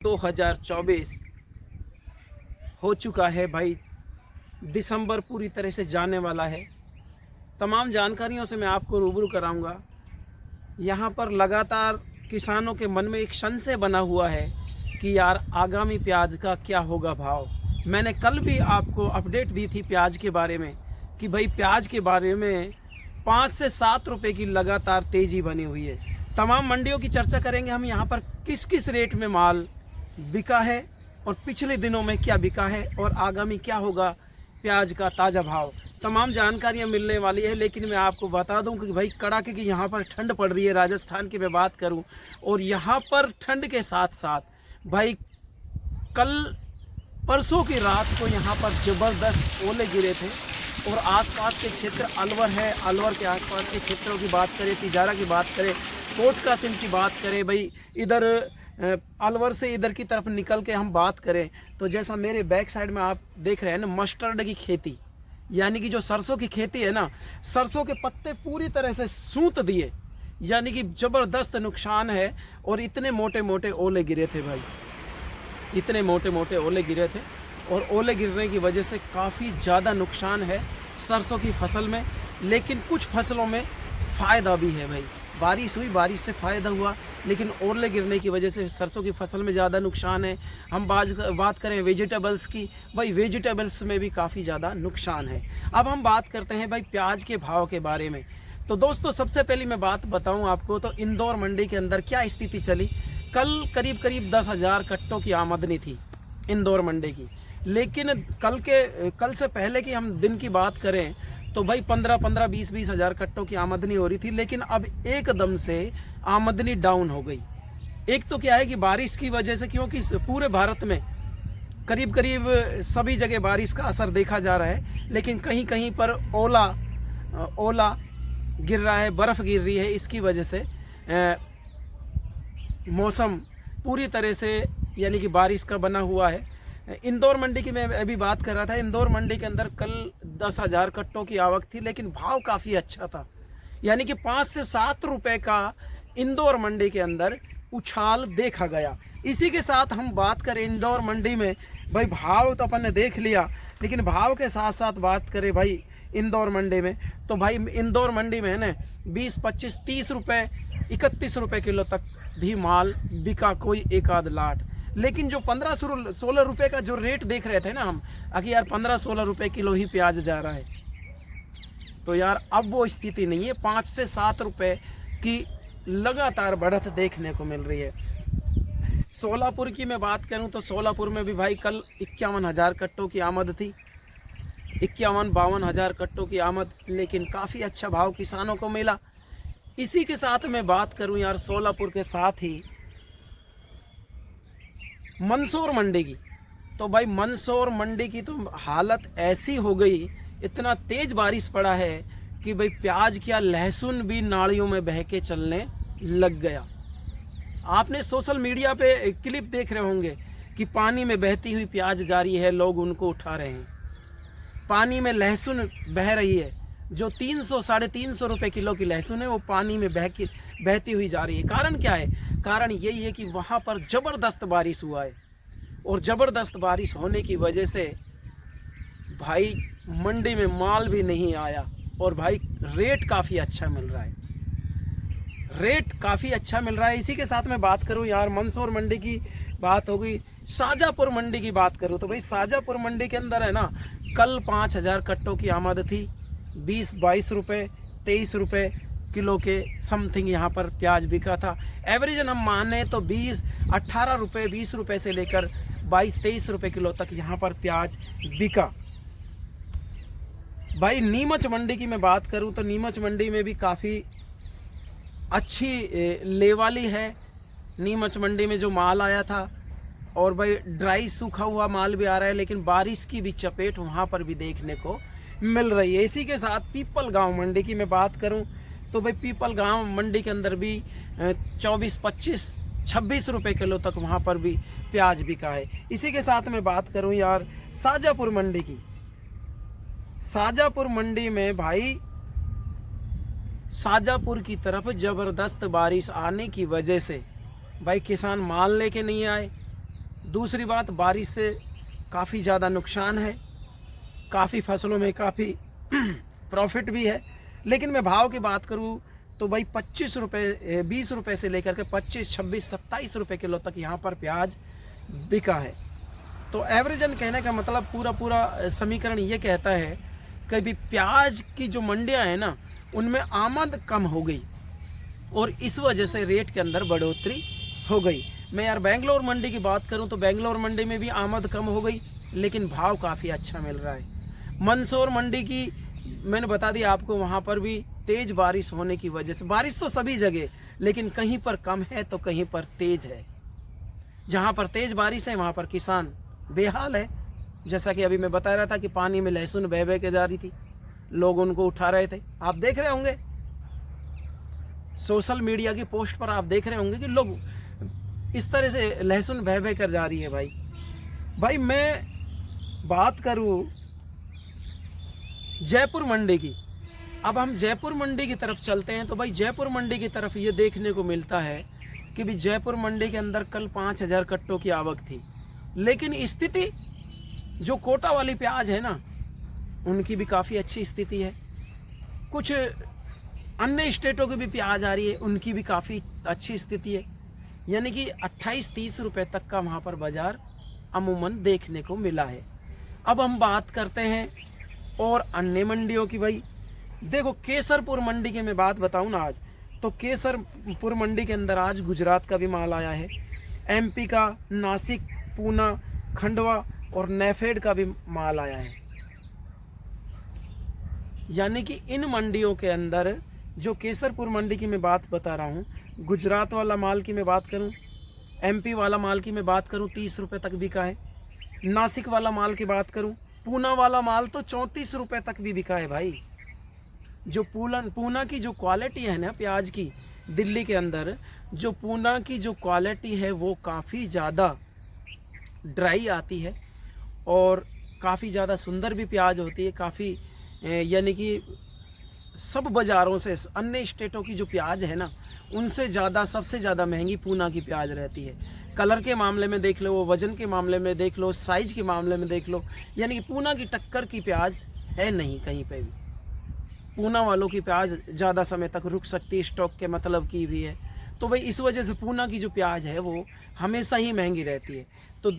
2024 हो चुका है भाई। दिसंबर पूरी तरह से जाने वाला है। तमाम जानकारियों से मैं आपको रूबरू कराऊंगा। यहाँ पर लगातार किसानों के मन में एक संशय बना हुआ है कि यार आगामी प्याज का क्या होगा भाव। मैंने कल भी आपको अपडेट दी थी प्याज के बारे में कि भाई प्याज के बारे में 5 से 7 रुपए की लगातार तेज़ी बनी हुई है। तमाम मंडियों की चर्चा करेंगे हम यहाँ पर किस किस रेट में माल बिका है और पिछले दिनों में क्या बिका है और आगामी क्या होगा प्याज का ताज़ा भाव। तमाम जानकारियाँ मिलने वाली है। लेकिन मैं आपको बता दूं कि भाई कड़ाके की यहाँ पर ठंड पड़ रही है। राजस्थान की मैं बात करूं और यहाँ पर ठंड के साथ साथ भाई कल परसों की रात को यहाँ पर ज़बरदस्त ओले गिरे थे और आसपास के क्षेत्र अलवर है, अलवर के आसपास के क्षेत्रों की बात करें, तिजारा की बात करें, कोट कासिम की बात करें, भाई इधर अलवर से इधर की तरफ निकल के हम बात करें तो जैसा मेरे बैक साइड में आप देख रहे हैं ना, मस्टर्ड की खेती यानी कि जो सरसों की खेती है ना, सरसों के पत्ते पूरी तरह से सूंत दिए, यानी कि ज़बरदस्त नुकसान है। और इतने मोटे मोटे ओले गिरे थे भाई, इतने मोटे मोटे ओले गिरे थे और ओले गिरने की वजह से काफ़ी ज़्यादा नुकसान है सरसों की फसल में। लेकिन कुछ फसलों में फ़ायदा भी है भाई। बारिश हुई, बारिश से फ़ायदा हुआ, लेकिन ओले गिरने की वजह से सरसों की फसल में ज़्यादा नुकसान है। हम बात करें वेजिटेबल्स की, भाई वेजिटेबल्स में भी काफ़ी ज़्यादा नुकसान है। अब हम बात करते हैं भाई प्याज के भाव के बारे में। तो दोस्तों सबसे पहले मैं बात बताऊं आपको तो इंदौर मंडी के अंदर क्या स्थिति चली। कल करीब 10,000 कट्टों की आमदनी थी इंदौर मंडी की। लेकिन कल से पहले की हम दिन की बात करें तो भाई 15 20 हज़ार कट्टों की आमदनी हो रही थी। लेकिन अब एकदम से आमदनी डाउन हो गई। एक तो क्या है कि बारिश की वजह से, क्योंकि पूरे भारत में करीब सभी जगह बारिश का असर देखा जा रहा है, लेकिन कहीं कहीं पर ओला गिर रहा है, बर्फ़ गिर रही है। इसकी वजह से मौसम पूरी तरह से यानी कि बारिश का बना हुआ है। इंदौर मंडी की मैं अभी बात कर रहा था। इंदौर मंडी के अंदर कल 10,000 कट्टों की आवक थी, लेकिन भाव काफ़ी अच्छा था, यानी कि 5 से 7 रुपए का इंदौर मंडी के अंदर उछाल देखा गया। इसी के साथ हम बात करें इंदौर मंडी में, भाई भाव तो अपन ने देख लिया, लेकिन भाव के साथ साथ बात करें भाई इंदौर मंडी में, तो भाई इंदौर मंडी में है ना 20, 25, 30 रुपये, 31 रुपये किलो तक भी माल बिका, कोई एक आध लाट। लेकिन जो 15-16 रुपये का जो रेट देख रहे थे ना हम, कि यार 15-16 रुपये किलो ही प्याज जा रहा है, तो यार अब वो स्थिति नहीं है। 5 से 7 रुपये की लगातार बढ़त देखने को मिल रही है। सोलापुर की मैं बात करूं तो सोलापुर में भी भाई कल 51,000 कट्टों की आमद थी, 51-52 हज़ार कट्टों की आमद, लेकिन काफ़ी अच्छा भाव किसानों को मिला। इसी के साथ मैं बात करूं यार सोलापुर के साथ ही मंदसौर मंडी की, तो भाई मंदसौर मंडी की तो हालत ऐसी हो गई, इतना तेज़ बारिश पड़ा है कि भाई प्याज क्या लहसुन भी नालियों में बह के चलने लग गया। आपने सोशल मीडिया पे क्लिप देख रहे होंगे कि पानी में बहती हुई प्याज जा रही है, लोग उनको उठा रहे हैं। पानी में लहसुन बह रही है, जो 300-350 रुपये किलो की लहसुन है वो पानी में बहती हुई जा रही है। कारण क्या है? कारण यही है कि वहाँ पर ज़बरदस्त बारिश हुआ है और ज़बरदस्त बारिश होने की वजह से भाई मंडी में माल भी नहीं आया और भाई रेट काफ़ी अच्छा मिल रहा है, रेट काफ़ी अच्छा मिल रहा है। इसी के साथ मैं बात करूं यार मंदसौर मंडी की बात हो गई, शाजापुर मंडी की बात करूं तो भाई शाजापुर मंडी के अंदर है ना कल 5,000 कट्टों की आमद थी, 20-22 रुपये, 23 रुपये किलो के समथिंग यहाँ पर प्याज बिका था। एवरेजन हम माने तो 18 रुपये, 20 रुपये से लेकर 22-23 रुपये किलो तक यहाँ पर प्याज बिका। भाई नीमच मंडी की मैं बात करूँ तो नीमच मंडी में भी काफ़ी अच्छी लेवाली है। नीमच मंडी में जो माल आया था और भाई ड्राई सूखा हुआ माल भी आ रहा है, लेकिन बारिश की भी चपेट वहाँ पर भी देखने को मिल रही है। इसी के साथ पीपल गांव मंडी की मैं बात करूं तो भाई पीपल गांव मंडी के अंदर भी 24, 25, 26 रुपये किलो तक वहाँ पर भी प्याज बिका है। इसी के साथ मैं बात करूं यार शाजापुर मंडी की, शाजापुर मंडी में भाई शाजापुर की तरफ ज़बरदस्त बारिश आने की वजह से भाई किसान माल लेके नहीं आए दूसरी बात, बारिश से काफ़ी ज़्यादा नुकसान है, काफ़ी फसलों में काफ़ी प्रॉफिट भी है। लेकिन मैं भाव की बात करूं तो भाई 25 रुपये 20 रुपये से लेकर के 25, 26, 27 रुपये किलो तक यहाँ पर प्याज बिका है। तो एवरेजन कहने का मतलब पूरा समीकरण ये कहता है कि भी प्याज की जो मंडियाँ हैं ना, उनमें आमद कम हो गई और इस वजह से रेट के अंदर बढ़ोतरी हो गई। मैं यार बेंगलोर मंडी की बात करूं तो बेंगलोर मंडी में भी आमद कम हो गई, लेकिन भाव काफ़ी अच्छा मिल रहा है। मंदसौर मंडी की मैंने बता दिया आपको, वहाँ पर भी तेज़ बारिश होने की वजह से, बारिश तो सभी जगह, लेकिन कहीं पर कम है तो कहीं पर तेज़ है। जहाँ पर तेज़ बारिश है वहाँ पर किसान बेहाल है। जैसा कि अभी मैं बता रहा था कि पानी में लहसुन बह बह के जा रही थी, लोग उनको उठा रहे थे। आप देख रहे होंगे सोशल मीडिया की पोस्ट पर, आप देख रहे होंगे कि लोग इस तरह से लहसुन बह बह कर जा रही है। भाई मैं बात करूं जयपुर मंडी की। अब हम जयपुर मंडी की तरफ चलते हैं तो भाई जयपुर मंडी की तरफ ये देखने को मिलता है कि भी जयपुर मंडी के अंदर कल 5000 कट्टों की आवक थी, लेकिन स्थिति जो कोटा वाली प्याज है ना, उनकी भी काफ़ी अच्छी स्थिति है। कुछ अन्य स्टेटों की भी प्याज आ रही है, उनकी भी काफ़ी अच्छी स्थिति है। यानी कि 28-30 रुपये तक का वहाँ पर बाज़ार अमूमन देखने को मिला है। अब हम बात करते हैं और अन्य मंडियों की। भाई देखो, केसरपुर मंडी की मैं बात बताऊं ना आज, तो केसरपुर मंडी के अंदर आज गुजरात का भी माल आया है, एमपी का, नासिक, पूना, खंडवा और नेफेड का भी माल आया है। यानी कि इन मंडियों के अंदर जो केसरपुर मंडी की मैं बात बता रहा हूँ, गुजरात वाला माल की मैं बात करूँ, एमपी वाला माल की मैं बात करूँ 30 रुपये तक बिका है। नासिक वाला माल की बात करूँ, पूना वाला माल तो 34 रुपये तक भी बिका है। भाई जो पूना की जो क्वालिटी है ना प्याज की, दिल्ली के अंदर जो पूना की जो क्वालिटी है वो काफ़ी ज़्यादा ड्राई आती है और काफ़ी ज़्यादा सुंदर भी प्याज होती है। काफ़ी यानी कि सब बाज़ारों से, अन्य स्टेटों की जो प्याज है ना, उनसे ज़्यादा, सबसे ज़्यादा महंगी पूना की प्याज रहती है। कलर के मामले में देख लो, वज़न के मामले में देख लो, साइज़ के मामले में देख लो, यानी कि पूना की टक्कर की प्याज है नहीं कहीं पे भी। पूना वालों की प्याज ज़्यादा समय तक रुक सकती है, स्टॉक के मतलब की भी है। तो भाई इस वजह से पूना की जो प्याज है वो हमेशा ही महंगी रहती है। तो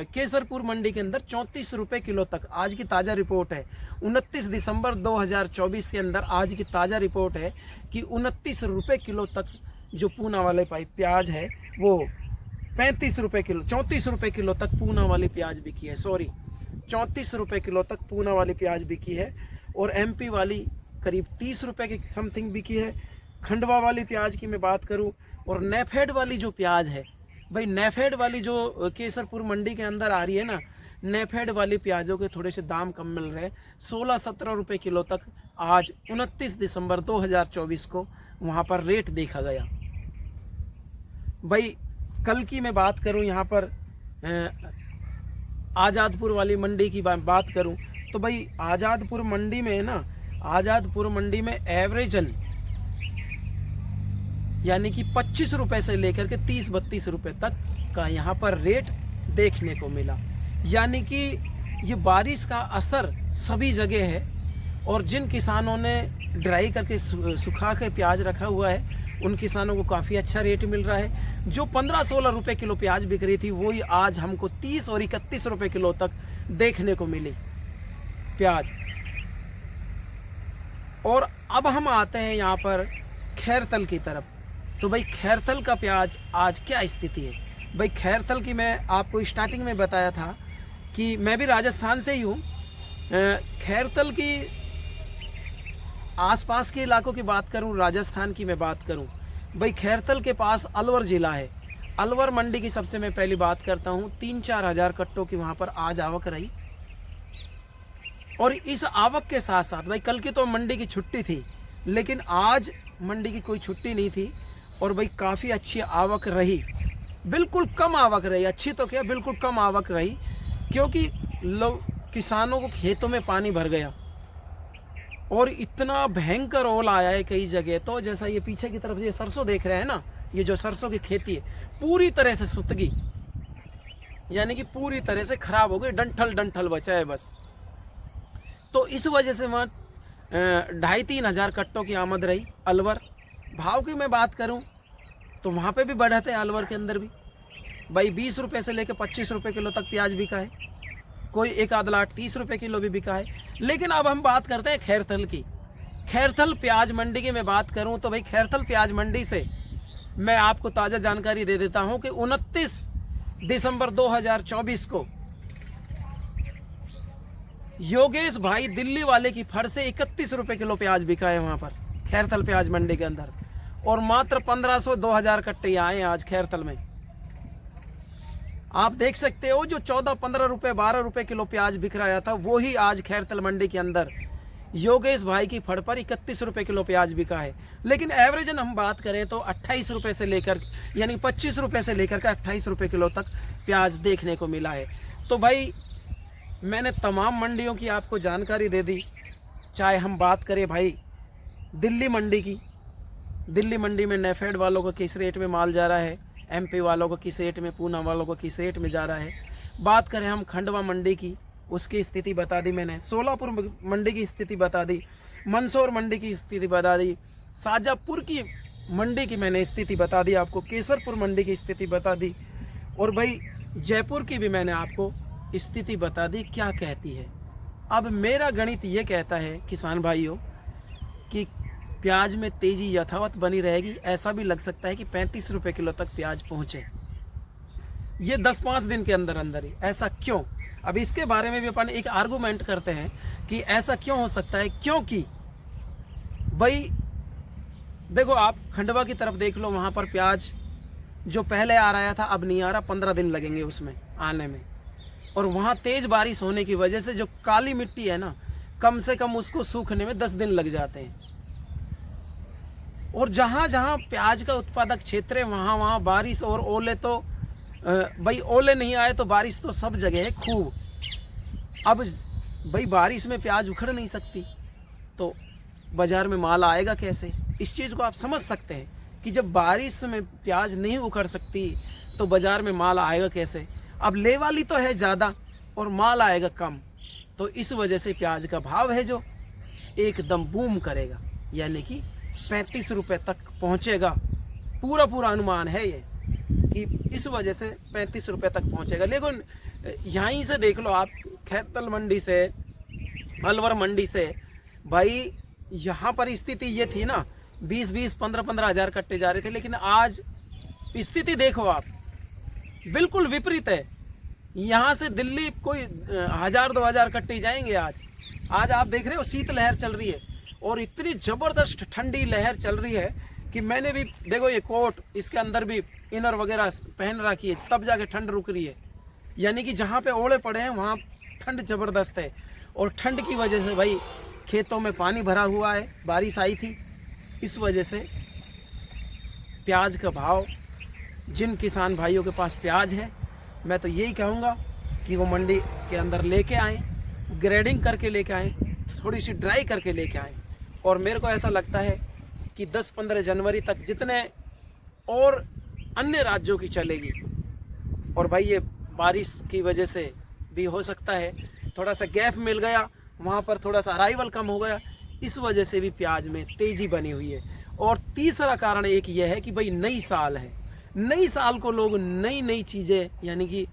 केसरपुर मंडी के अंदर 34 रुपये किलो तक, आज की ताज़ा रिपोर्ट है 29 दिसंबर 2024 के अंदर आज की ताज़ा रिपोर्ट है कि 29 रुपये किलो तक जो पूना वाले प्याज है वो 35 रुपये किलो, 34 रुपये किलो तक पूना वाली प्याज बिकी है। 34 रुपये किलो तक पूना वाली प्याज बिकी है और एमपी वाली करीब 30 रुपये की समथिंग बिकी है। खंडवा वाली प्याज की मैं बात करूं और नेफेड वाली जो प्याज है, भाई नेफेड वाली जो केसरपुर मंडी के अंदर आ रही है ना, नेफेड वाली प्याजों के थोड़े से दाम कम मिल रहे हैं। 16-17 रुपये किलो तक आज 29 दिसंबर 2024 को वहाँ पर रेट देखा गया। भाई कल की मैं बात करूं, यहाँ पर आज़ादपुर वाली मंडी की बात करूं तो भाई आज़ादपुर मंडी में ना, आज़ादपुर मंडी में एवरेजन यानी कि 25 रुपये से लेकर के 30-32 रुपये तक का यहाँ पर रेट देखने को मिला। यानी कि ये बारिश का असर सभी जगह है और जिन किसानों ने ड्राई करके सुखा के प्याज रखा हुआ है उन किसानों को काफ़ी अच्छा रेट मिल रहा है। जो 15-16 रुपये किलो प्याज बिक रही थी वही आज हमको 30 और 31 रुपये किलो तक देखने को मिली प्याज। और अब हम आते हैं यहाँ पर खैरतल की तरफ। तो भाई खैरतल का प्याज आज क्या स्थिति है? भाई खैरतल की मैं आपको स्टार्टिंग में बताया था कि मैं भी राजस्थान से ही हूँ। खैरतल की आसपास के इलाकों की बात करूं, राजस्थान की मैं बात करूं, भाई खैरतल के पास अलवर ज़िला है। अलवर मंडी की सबसे मैं पहली बात करता हूं, 3-4 हज़ार कट्टों की वहां पर आज आवक रही। और इस आवक के साथ साथ भाई कल की तो मंडी की छुट्टी थी, लेकिन आज मंडी की कोई छुट्टी नहीं थी और भाई काफ़ी अच्छी आवक रही। बिल्कुल कम आवक रही, अच्छी तो क्या, बिल्कुल कम आवक रही, क्योंकि लोग, किसानों को खेतों में पानी भर गया और इतना भयंकर ओल आया है कई जगह। तो जैसा ये पीछे की तरफ ये सरसों देख रहे हैं ना, ये जो सरसों की खेती है पूरी तरह से सुत गई। यानी कि पूरी तरह से ख़राब हो गई, डंठल डंठल बचा है बस। तो इस वजह से वहाँ 2,500-3 हज़ार कट्टों की आमद रही। अलवर भाव की मैं बात करूं तो वहाँ पे भी बढ़त है, अलवर के अंदर भी भाई 20 रुपये से लेकर 25 रुपये किलो तक प्याज बिका है, कोई एक आध लाट 30 रुपये किलो भी बिका है। लेकिन अब हम बात करते हैं खैरथल की। खैरथल प्याज मंडी की मैं बात करूं तो भाई खैरथल प्याज मंडी से मैं आपको ताज़ा जानकारी दे देता हूं कि 29 दिसंबर 2024 को योगेश भाई दिल्ली वाले की फड़ से 31 रुपये किलो प्याज बिका है वहाँ पर खैरथल प्याज मंडी के अंदर, और मात्र 1500-2000 कट्टे आए आज खैरथल में। आप देख सकते हो जो 14-15 रुपये 12 रुपये किलो प्याज बिक रहा था वही आज खैरथल मंडी के अंदर योगेश भाई की फड़ पर 31 रुपये किलो प्याज बिका है। लेकिन एवरेजन हम बात करें तो 28 रुपये से लेकर यानी 25 रुपये से लेकर के 28 रुपये किलो तक प्याज देखने को मिला है। तो भाई मैंने तमाम मंडियों की आपको जानकारी दे दी। चाहे हम बात करें भाई दिल्ली मंडी की, दिल्ली मंडी में नेफेड वालों को किस रेट में माल जा रहा है, एमपी वालों को किस रेट में, पूना वालों को किस रेट में जा रहा है। बात करें हम खंडवा मंडी की, उसकी स्थिति बता दी मैंने, सोलापुर मंडी की स्थिति बता दी, मंदसौर मंडी की स्थिति बता दी, शाजापुर की मंडी की मैंने स्थिति बता दी आपको, केसरपुर मंडी की स्थिति बता दी, और भाई जयपुर की भी मैंने आपको स्थिति बता दी क्या कहती है। अब मेरा गणित ये कहता है किसान भाइयों कि प्याज में तेज़ी यथावत बनी रहेगी। ऐसा भी लग सकता है कि 35 रुपये किलो तक प्याज पहुँचे ये 10-5 दिन के अंदर अंदर ही। ऐसा क्यों? अब इसके बारे में भी अपन एक आर्गूमेंट करते हैं कि ऐसा क्यों हो सकता है। क्योंकि भाई देखो आप खंडवा की तरफ देख लो, वहाँ पर प्याज जो पहले आ रहा था अब नहीं आ रहा, 15 दिन लगेंगे उसमें आने में। और वहाँ तेज़ बारिश होने की वजह से जो काली मिट्टी है ना, कम से कम उसको सूखने में 10 दिन लग जाते हैं। और जहाँ जहाँ प्याज का उत्पादक क्षेत्र है वहाँ वहाँ बारिश और ओले तो भाई ओले नहीं आए तो बारिश तो सब जगह है खूब। अब भाई बारिश में प्याज उखड़ नहीं सकती तो बाज़ार में माल आएगा कैसे? इस चीज़ को आप समझ सकते हैं कि जब बारिश में प्याज नहीं उखड़ सकती तो बाज़ार में माल आएगा कैसे। अब ले वाली तो है ज़्यादा और माल आएगा कम, तो इस वजह से प्याज का भाव है जो एकदम बूम करेगा, यानी कि 35 रुपये तक पहुंचेगा। पूरा अनुमान है ये कि इस वजह से 35 रुपये तक पहुंचेगा। लेकिन यहीं से देख लो आप, खैरथल मंडी से, अलवर मंडी से, भाई यहाँ पर स्थिति ये थी ना 20-20, 15-15 हज़ार कट्टे जा रहे थे। लेकिन आज स्थिति देखो आप, बिल्कुल विपरीत है। यहाँ से दिल्ली कोई 1000-2000 कट्टे जाएंगे आज आप देख रहे हो शीत लहर चल रही है और इतनी ज़बरदस्त ठंडी लहर चल रही है कि मैंने भी देखो ये कोट, इसके अंदर भी इनर वगैरह पहन रखी है, तब जाके ठंड रुक रही है। यानी कि जहाँ पे ओले पड़े हैं वहाँ ठंड ज़बरदस्त है। और ठंड की वजह से भाई खेतों में पानी भरा हुआ है, बारिश आई थी, इस वजह से प्याज का भाव, जिन किसान भाइयों के पास प्याज है, मैं तो यही कहूँगा कि वो मंडी के अंदर लेके आएँ, ग्रेडिंग करके लेके आएँ, थोड़ी सी ड्राई करके लेके आएँ। और मेरे को ऐसा लगता है कि 10-15 जनवरी तक जितने और अन्य राज्यों की चलेगी, और भाई ये बारिश की वजह से भी हो सकता है थोड़ा सा गैप मिल गया, वहाँ पर थोड़ा सा अराइवल कम हो गया, इस वजह से भी प्याज में तेज़ी बनी हुई है। और तीसरा कारण एक ये है कि भाई नई साल है, नई साल को लोग नई नई चीज़ें यानी कि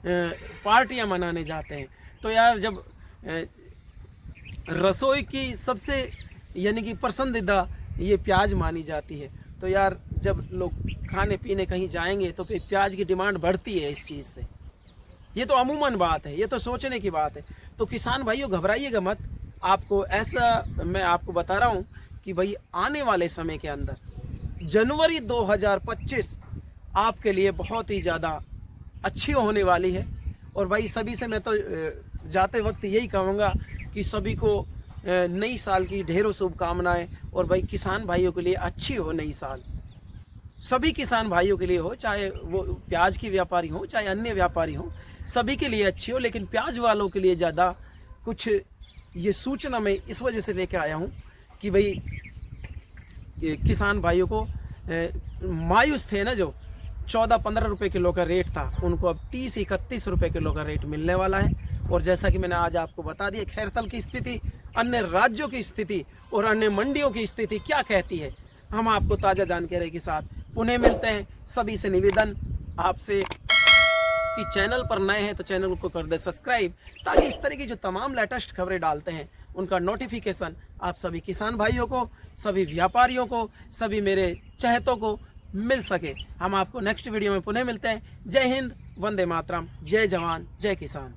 पार्टियां मनाने जाते हैं। तो यार जब रसोई की सबसे यानी कि पसंदीदा ये प्याज मानी जाती है, तो यार जब लोग खाने पीने कहीं जाएंगे तो फिर प्याज की डिमांड बढ़ती है इस चीज़ से। ये तो अमूमन बात है, ये तो सोचने की बात है। तो किसान भाइयों घबराइएगा मत, आपको ऐसा मैं आपको बता रहा हूँ कि भाई आने वाले समय के अंदर जनवरी 2025 आपके लिए बहुत ही ज़्यादा अच्छी होने वाली है। और भाई सभी से मैं तो जाते वक्त यही कहूँगा कि सभी को नई साल की ढेरों शुभकामनाएं। और भाई किसान भाइयों के लिए अच्छी हो नई साल, सभी किसान भाइयों के लिए हो, चाहे वो प्याज के व्यापारी हो चाहे अन्य व्यापारी हो, सभी के लिए अच्छी हो। लेकिन प्याज वालों के लिए ज़्यादा कुछ ये सूचना मैं इस वजह से लेके आया हूँ कि भाई किसान भाइयों को मायूस थे ना जो, 14-15 रुपये किलो का रेट था, उनको अब 30-31 रुपये किलो का रेट मिलने वाला है। और जैसा कि मैंने आज आपको बता दिया खैरतल की स्थिति, अन्य राज्यों की स्थिति और अन्य मंडियों की स्थिति क्या कहती है, हम आपको ताज़ा जानकारी के साथ पुनः मिलते हैं। सभी से निवेदन आपसे कि चैनल पर नए हैं तो चैनल को कर दे सब्सक्राइब, ताकि इस तरह की जो तमाम लेटेस्ट खबरें डालते हैं उनका नोटिफिकेशन आप सभी किसान भाइयों को, सभी व्यापारियों को, सभी मेरे चाहतों को मिल सके। हम आपको नेक्स्ट वीडियो में पुनः मिलते हैं। जय हिंद, वंदे मातरम, जय जवान, जय किसान।